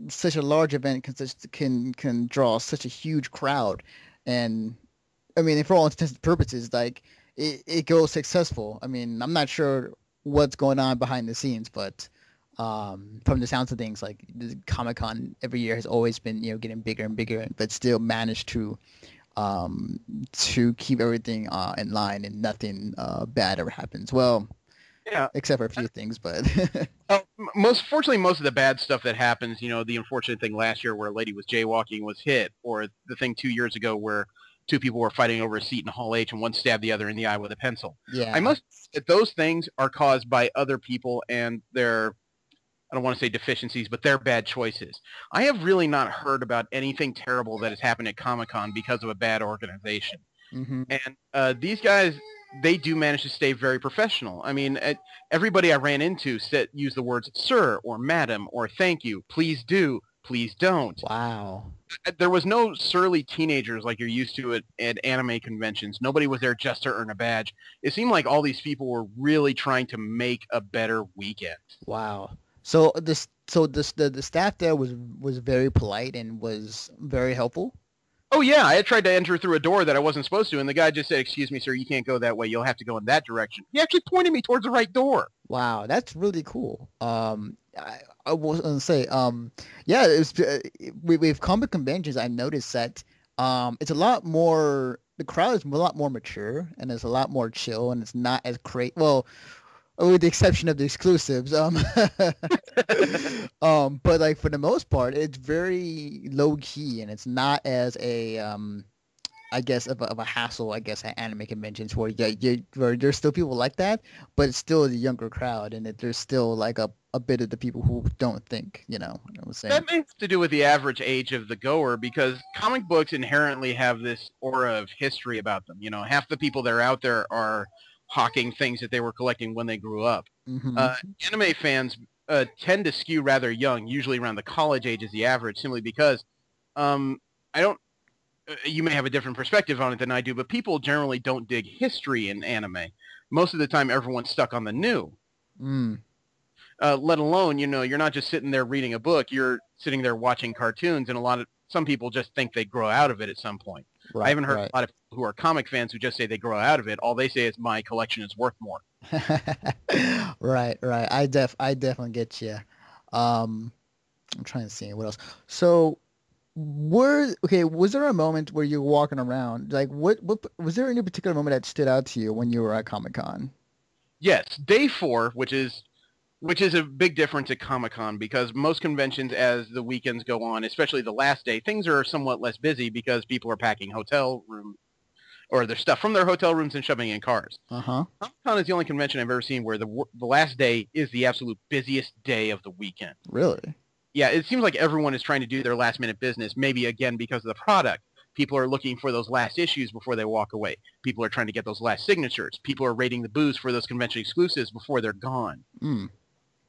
such a large event can draw such a huge crowd, and I mean, for all intents and purposes, like it goes successful. I mean, I'm not sure what's going on behind the scenes, but. From the sounds of things, like Comic-Con every year has always been, getting bigger and bigger, but still managed to keep everything in line and nothing bad ever happens. Well, yeah, except for a few things, but most of the bad stuff that happens, the unfortunate thing last year where a lady was jaywalking was hit, or the thing 2 years ago where two people were fighting over a seat in Hall H and one stabbed the other in the eye with a pencil. Yeah, I must say that those things are caused by other people and their, I don't want to say deficiencies, but they're bad choices. I have really not heard about anything terrible that has happened at Comic-Con because of a bad organization. Mm-hmm. And these guys, they do manage to stay very professional. I mean, everybody I ran into used the words sir or madam or thank you, please do, please don't. Wow. There was no surly teenagers like you're used to at anime conventions. Nobody was there just to earn a badge. It seemed like all these people were really trying to make a better weekend. Wow. So the staff there was very polite and was very helpful. Oh yeah, I had tried to enter through a door that I wasn't supposed to, and the guy just said, "Excuse me, sir, you can't go that way. You'll have to go in that direction." He actually pointed me towards the right door. Wow, that's really cool. I was gonna say, yeah, it's with comic conventions. I noticed that it's a lot more. The crowd is a lot more mature and it's a lot more chill, and it's not as crazy. Well. with the exception of the exclusives. But like for the most part, it's very low key, and it's not as a I guess of a hassle. I guess at anime conventions where there's still people like that, but it's still the younger crowd, and there's still like a bit of the people who don't think. You know what I'm saying? That may have to do with the average age of the goer because comic books inherently have this aura of history about them. You know, half the people that are out there are hawking things that they were collecting when they grew up. Hmm. Anime fans tend to skew rather young, usually around the college age is the average, simply because I don't. You may have a different perspective on it than I do, but people generally don't dig history in anime. Most of the time, everyone's stuck on the new. Mm. Let alone, you know, you're not just sitting there reading a book, you're sitting there watching cartoons, and some people just think they grow out of it at some point. I Right, haven't heard right. a lot of people who are comic fans who just say they grow out of it. All they say is my collection is worth more. Right, right. I definitely get you. Um, I'm trying to see what else. So, okay, was there a moment where you were walking around? Like, what was there any particular moment that stood out to you when you were at Comic-Con? Yes, day four, which is a big difference at Comic-Con because most conventions as the weekends go on, especially the last day, things are somewhat less busy because people are packing hotel room or their stuff from their hotel rooms and shoving in cars. Uh-huh. Comic-Con is the only convention I've ever seen where the last day is the absolute busiest day of the weekend. Really? Yeah, it seems like everyone is trying to do their last minute business, maybe again because of the product. People are looking for those last issues before they walk away. People are trying to get those last signatures. People are raiding the booths for those convention exclusives before they're gone. Mm.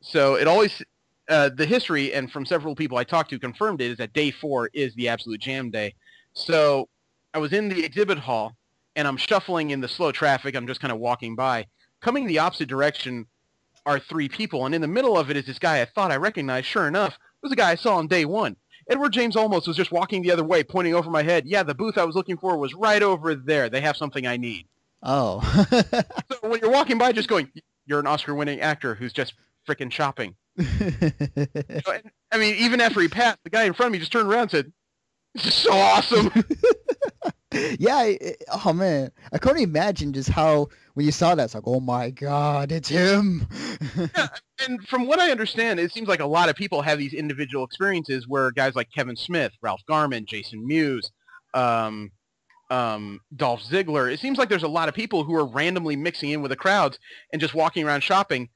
So it always, the history, and from several people I talked to confirmed it, is that day four is the absolute jam day. So I was in the exhibit hall, and I'm shuffling in the slow traffic. I'm just kind of walking by. Coming the opposite direction are three people, and in the middle of it is this guy I thought I recognized. Sure enough, it was a guy I saw on day one. Edward James Olmos was just walking the other way, pointing over my head. Yeah, the booth I was looking for was right over there. They have something I need. Oh. So when you're walking by, just going, you're an Oscar-winning actor who's just freaking shopping. I mean, even after he passed, the guy in front of me just turned around and said, "This is so awesome." Yeah, oh man, I couldn't imagine just how when you saw that, it's like, oh my God, it's him. Yeah, and from what I understand, it seems like a lot of people have these individual experiences where guys like Kevin Smith, Ralph Garman, Jason Mewes, Dolph Ziggler, it seems like there's a lot of people who are randomly mixing in with the crowds and just walking around shopping.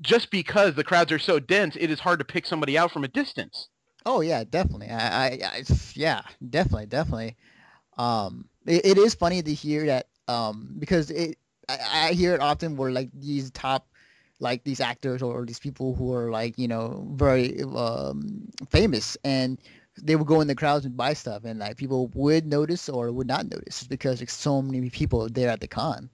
Just because the crowds are so dense, it is hard to pick somebody out from a distance. Oh yeah, definitely. Yeah, definitely, definitely. It is funny to hear that because I hear it often where like these top like these actors or these people who are like very famous and they would go in the crowds and buy stuff and like people would notice or would not notice just because there's so many people there at the con.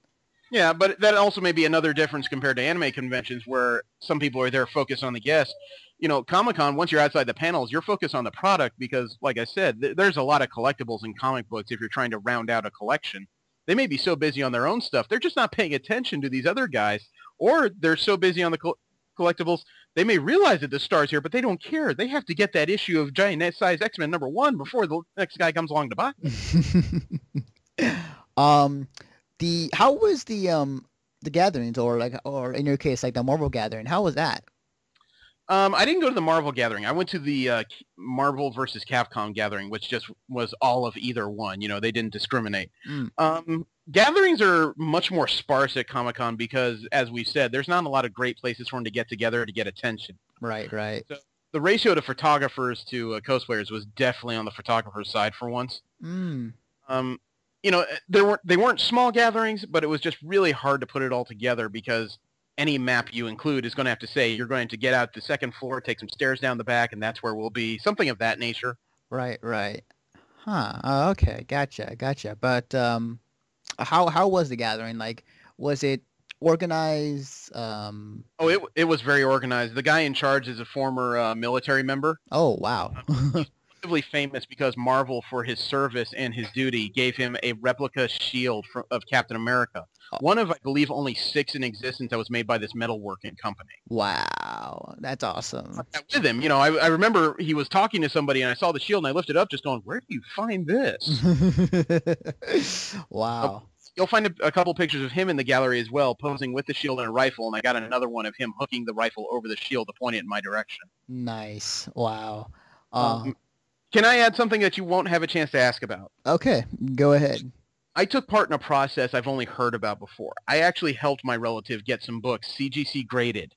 Yeah, but that also may be another difference compared to anime conventions where some people are there focused on the guests. You know, Comic-Con, once you're outside the panels, you're focused on the product because, like I said, there's a lot of collectibles in comic books if you're trying to round out a collection. They may be so busy on their own stuff, they're just not paying attention to these other guys, or they're so busy on the collectibles, they may realize that the star's here, but they don't care. They have to get that issue of giant-sized X-Men #1 before the next guy comes along to buy it. How was the gatherings or in your case like the Marvel gathering? How was that? I didn't go to the Marvel gathering. I went to the Marvel versus Capcom gathering, which just was all of either one. You know, they didn't discriminate. Mm. Gatherings are much more sparse at Comic-Con because, as we said, there's not a lot of great places for them to get together to get attention. Right, right. So the ratio to photographers to cosplayers was definitely on the photographer's side for once. Mm. You know, they weren't small gatherings, but it was just really hard to put it all together because any map you include is going to have to say you're going to get out the second floor, take some stairs down the back, and that's where we'll be. Something of that nature. Right, right. Huh. Okay, gotcha. But how was the gathering? Like, was it organized? Oh, it was very organized. The guy in charge is a former military member. Oh, wow. Relatively famous because Marvel, for his service and his duty, gave him a replica shield of Captain America. One of, I believe, only 6 in existence that was made by this metalworking company. Wow, that's awesome. With him, you know, I remember he was talking to somebody, and I saw the shield, and I lifted it up, just going, "Where do you find this?" Wow. You'll find a couple pictures of him in the gallery as well, posing with the shield and a rifle, and I got another one of him hooking the rifle over the shield to point it in my direction. Nice. Wow. Can I add something that you won't have a chance to ask about? Okay, go ahead. I took part in a process I've only heard about before. I actually helped my relative get some books CGC graded.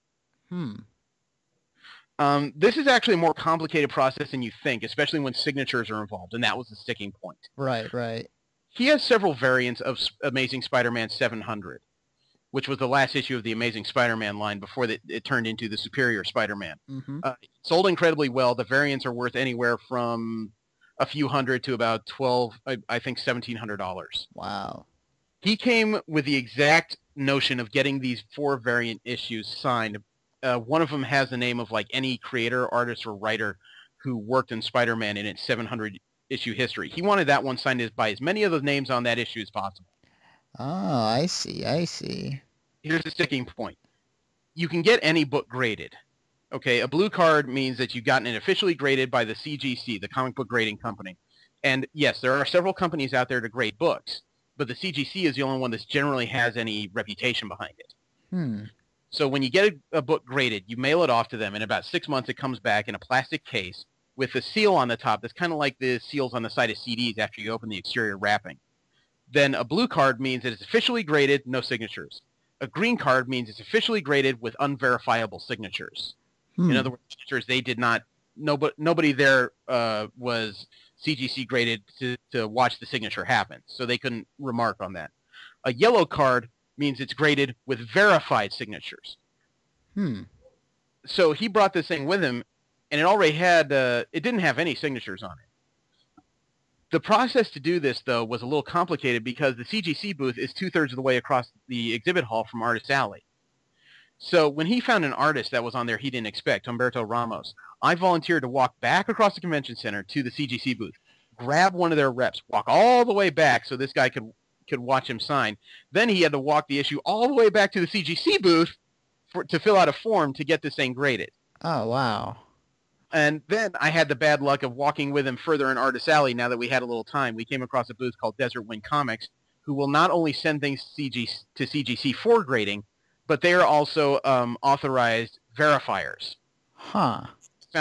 This is actually a more complicated process than you think, especially when signatures are involved, and that was the sticking point. Right. He has several variants of Amazing Spider-Man 700, which was the last issue of the Amazing Spider-Man line before it turned into the Superior Spider-Man. Sold incredibly well. The variants are worth anywhere from a few hundred to about I think $1,700. Wow. He came with the exact notion of getting these 4 variant issues signed. One of them has the name of like any creator, artist, or writer who worked in Spider-Man in its 700-issue history. He wanted that one signed by as many of the names on that issue as possible. Oh, I see. Here's the sticking point. You can get any book graded. Okay, a blue card means that you've gotten it officially graded by the CGC, the comic book grading company. And yes, there are several companies out there to grade books, but the CGC is the only one that generally has any reputation behind it. So when you get a book graded, you mail it off to them. In about 6 months, it comes back in a plastic case with a seal on the top that's kind of like the seals on the side of CDs after you open the exterior wrapping. Then a blue card means that it's officially graded, no signatures. A green card means it's officially graded with unverifiable signatures. In other words, signatures they did not. Nobody there was CGC graded to watch the signature happen, so they couldn't remark on that. A yellow card means it's graded with verified signatures. So he brought this thing with him, and it already had. It didn't have any signatures on it. The process to do this, though, was a little complicated because the CGC booth is 2/3 of the way across the exhibit hall from Artist Alley. So when he found an artist that was on there he didn't expect, Humberto Ramos, I volunteered to walk back across the convention center to the CGC booth, grab one of their reps, walk all the way back so this guy could watch him sign. Then he had to walk the issue all the way back to the CGC booth to fill out a form to get this thing graded. Oh, wow. And then I had the bad luck of walking with him further in Artist Alley now that we had a little time. We came across a booth called Desert Wind Comics, who will not only send things to CGC for grading, but they are also authorized verifiers. Found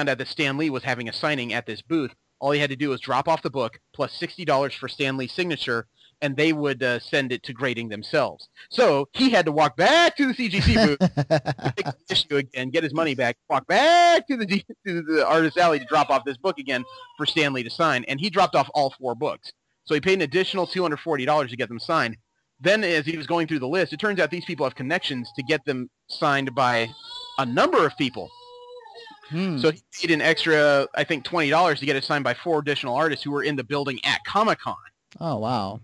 out that Stan Lee was having a signing at this booth. All he had to do was drop off the book plus $60 for Stan Lee's signature, and they would send it to grading themselves. So he had to walk back to the CGC booth, take the issue again, get his money back, walk back to the Artist Alley to drop off this book again for Stan Lee to sign, and he dropped off all 4 books. So he paid an additional $240 to get them signed. Then as he was going through the list, it turns out these people have connections to get them signed by a number of people. So he paid an extra, I think, $20 to get it signed by 4 additional artists who were in the building at Comic-Con. Oh, wow.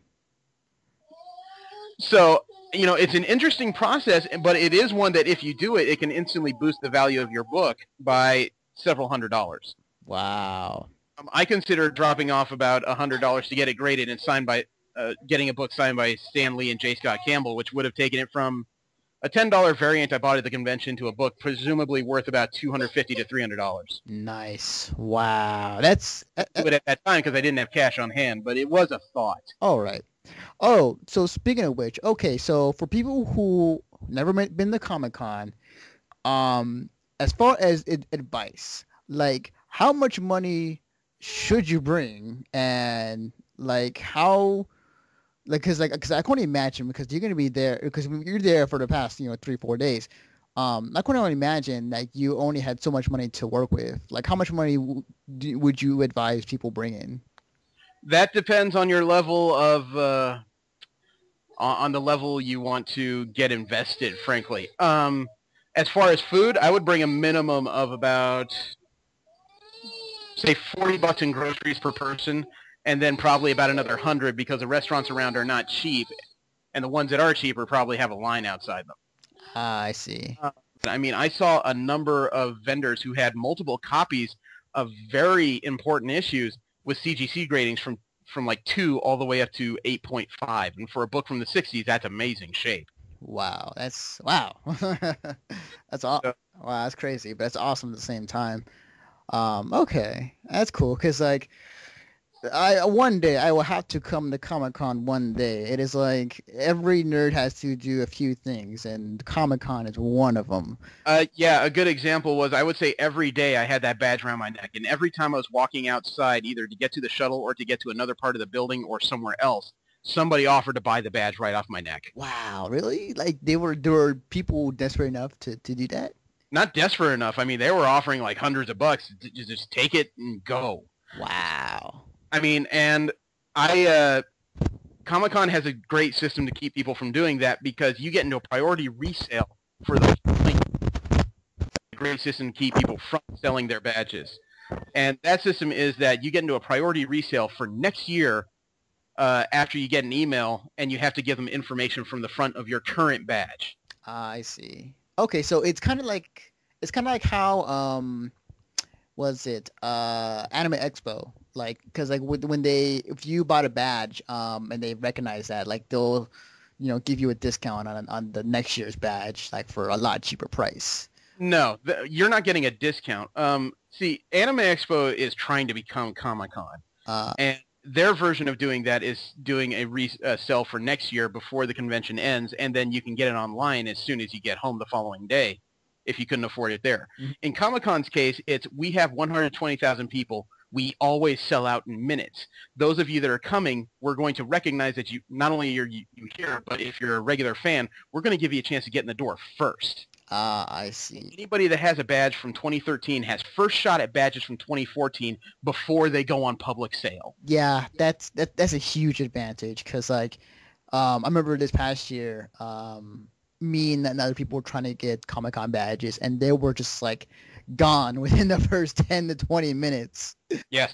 So, it's an interesting process, but it is one that if you do it, it can instantly boost the value of your book by several $100s. Wow. I consider dropping off about $100 to get it graded and signed by getting a book signed by Stan Lee and J. Scott Campbell, which would have taken it from a $10 variant I bought at the convention to a book presumably worth about $250 to $300. Nice. Wow. That's... But at that time, because I didn't have cash on hand, but it was a thought. All right. Oh, so speaking of which, okay, so for people who never been to Comic-Con, as far as advice, like, how much money should you bring, and, like, how... Because I can only imagine, because you're going to be there, because you're there for the past 3-4 days. I can only imagine that you only had so much money to work with. Like, how much money would you advise people bring in? That depends on your level of on the level you want to get invested. Frankly, as far as food, I would bring a minimum of about say $40 in groceries per person. And then probably about another 100 because the restaurants around are not cheap, and the ones that are cheaper probably have a line outside them. I see. I saw a number of vendors who had multiple copies of very important issues with CGC gradings from like 2 all the way up to 8.5, and for a book from the 60s, that's amazing shape. Wow, wow. Wow, that's crazy, but that's awesome at the same time. Okay, that's cool because like. One day I will have to come to Comic-Con one day. It is like every nerd has to do a few things, and Comic-Con is one of them. Yeah, a good example was I would say every day I had that badge around my neck, and every time I was walking outside, either to get to the shuttle or to get to another part of the building or somewhere else, somebody offered to buy the badge right off my neck. Wow, really? Like there were people desperate enough to do that? Not desperate enough. I mean, they were offering like hundreds of bucks to just take it and go. Wow. I mean, and I Comic-Con has a great system to keep people from doing that because you get into a priority resale for the great system to keep people from selling their badges. And that system is that you get into a priority resale for next year after you get an email, and you have to give them information from the front of your current badge. I see. Okay, so it's kind of like how was it Anime Expo, like because like when they if you bought a badge and they recognize that, like they'll give you a discount on the next year's badge, like for a lot cheaper price. No, you're not getting a discount. See, Anime Expo is trying to become Comic-Con, and their version of doing that is doing a sale for next year before the convention ends, and then you can get it online as soon as you get home the following day if you couldn't afford it there. Mm-hmm. In Comic-Con's case, we have 120,000 people. We always sell out in minutes. Those of you that are coming, we're going to recognize that you not only are you here, but if you're a regular fan, we're going to give you a chance to get in the door first. I see. Anybody that has a badge from 2013 has first shot at badges from 2014 before they go on public sale. Yeah, that's a huge advantage because like I remember this past year, me and other people were trying to get Comic-Con badges, and they were just like gone within the first 10 to 20 minutes. Yes.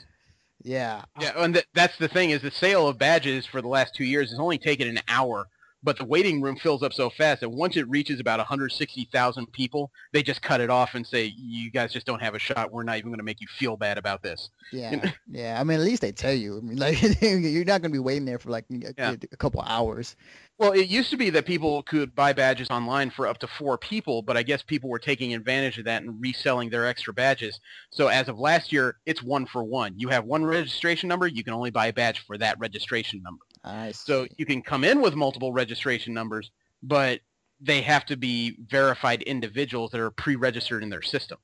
Yeah. Yeah, and that's the thing is the sale of badges for the last 2 years has only taken an hour, but the waiting room fills up so fast that once it reaches about 160,000 people, they just cut it off and say, you guys just don't have a shot. We're not even going to make you feel bad about this. Yeah. Yeah. I mean, at least they tell you. I mean, like you're not going to be waiting there for like a couple hours. Well, it used to be that people could buy badges online for up to 4 people, but I guess people were taking advantage of that and reselling their extra badges. So as of last year, it's 1 for 1. You have one registration number, you can only buy a badge for that registration number. So you can come in with multiple registration numbers, but they have to be verified individuals that are pre-registered in their system.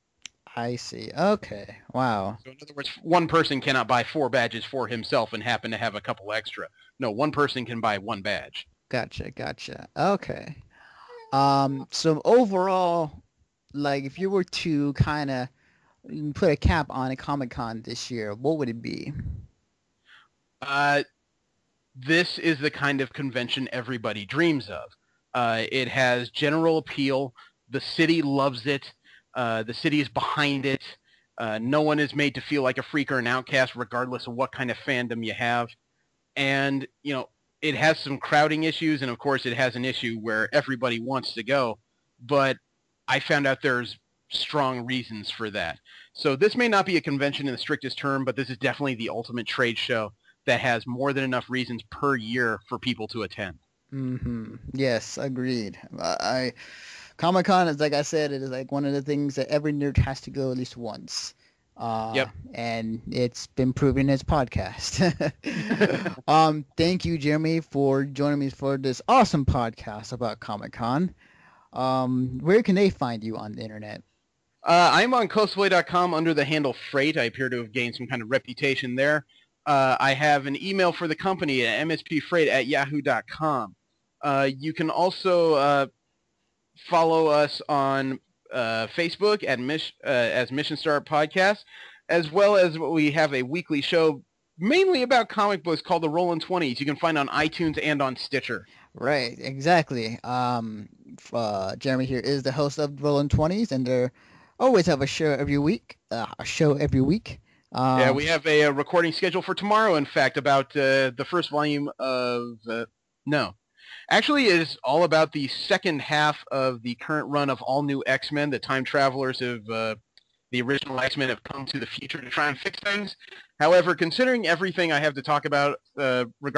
I see. Okay. Wow. So in other words, one person cannot buy 4 badges for himself and happen to have a couple extra. No, one person can buy 1 badge. Gotcha. Okay. So overall, like if you were to kind of put a cap on a Comic-Con this year, what would it be? This is the kind of convention everybody dreams of. It has general appeal. The city loves it. The city is behind it. No one is made to feel like a freak or an outcast, regardless of what kind of fandom you have. And, it has some crowding issues, and of course it has an issue where everybody wants to go, but I found out there's strong reasons for that. So this may not be a convention in the strictest term, but this is definitely the ultimate trade show that has more than enough reasons per year for people to attend. Mm-hmm. Yes, agreed. Comic-Con is, like I said, it is like one of the things that every nerd has to go at least once. Yep. And it's been proven in this podcast. Thank you, Jeremy, for joining me for this awesome podcast about Comic-Con. Where can they find you on the internet? I'm on cosplay.com under the handle Freight. I appear to have gained some kind of reputation there. I have an email for the company at mspfreight@yahoo.com. You can also follow us on Facebook as Mission Start Podcast, as well as we have a weekly show mainly about comic books called the Rollin' 20s. You can find on iTunes and on Stitcher. Right, exactly. Jeremy here is the host of Rollin' 20s, and they always have a show every week. Yeah, we have a recording schedule for tomorrow, in fact, about the first volume of... Actually, it is all about the second half of the current run of All New X-Men. The time travelers have, the original X-Men have come to the future to try and fix things. However, considering everything I have to talk about regarding